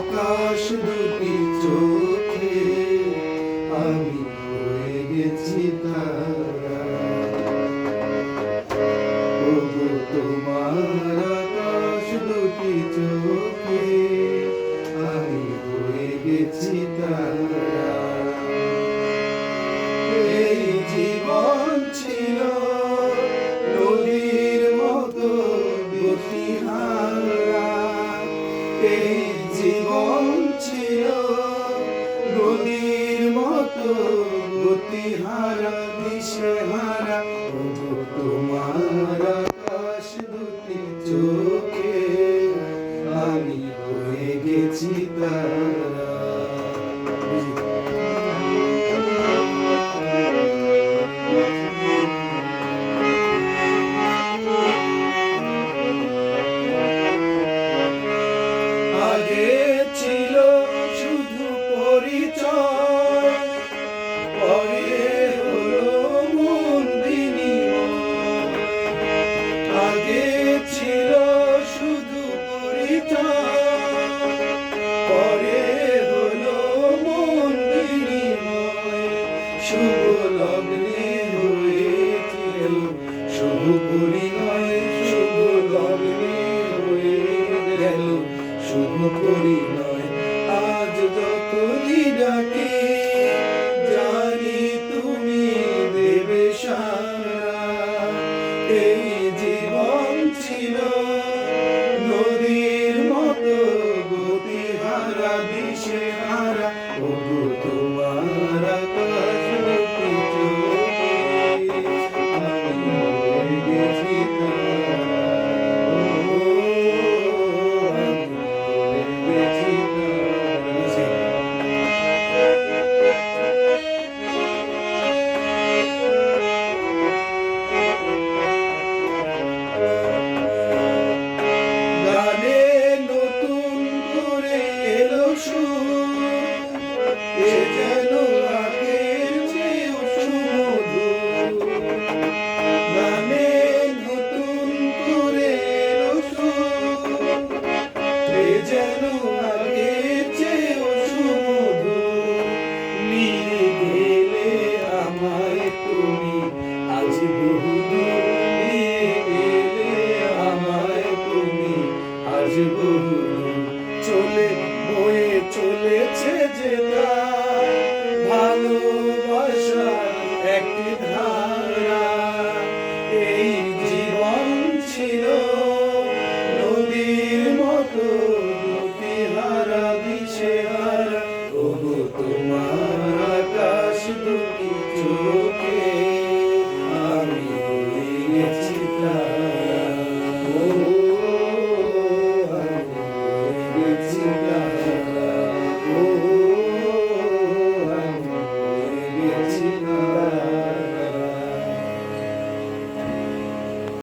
আকাশ দুটি চোখে আমি হয়ে গেছি তারা। ওগো তোমার আকাশ দুটি চোখে আমি হয়ে গেছি তারা। এই জীবন ছিল নদীর মতো গতিহারা, এই জীবন ছিল নদীর মতো গতিহারা দিশেহারা। ওগো তোমার আকাশ দুটি চোখে আমি হয়ে গেছি তারা। আগে ছিল শুধু পরিচয়, পরে হলো মন বিনিময়। আগে ছিল শুধু পরিচয়, পরে হলো মন বিনিময়। শুভ লগ্নে হয়েছিল শুভ পরিণয়, শুভ লগ্নে হয়ে গেল শুভ পরিণয়। আজ যতই ডাকি জানি তুমি দেবে সাড়া। এই জীবন ছিল নদীর মতো গতিহারা দিশেহারা। ওগো তোমার আকাশ দুটি চোখে আমি হয়ে গেছি তারা। গানে নতুন করে এলো সুর, এ যেন আগের চেয়েও সুমধুর। গানে নতুন করে এলো সুর, এ যেন আগের চেয়েও সুমধুর। নিয়ে গেলে আমায় তুমি আজ বহুদূর, নিয়ে গেলে আমায় তুমি আজ বহুদূর। চলে বয়ে চলেছে যে তার ভালোবাসার একটি ধারা। এই জীবন ছিল নদীর মতো গতিহারা দিশেহারা। ওগো তোমার আকাশ দুটি চোখে আমি হয়ে গেছি তারা। ও আমি হয়ে গেছি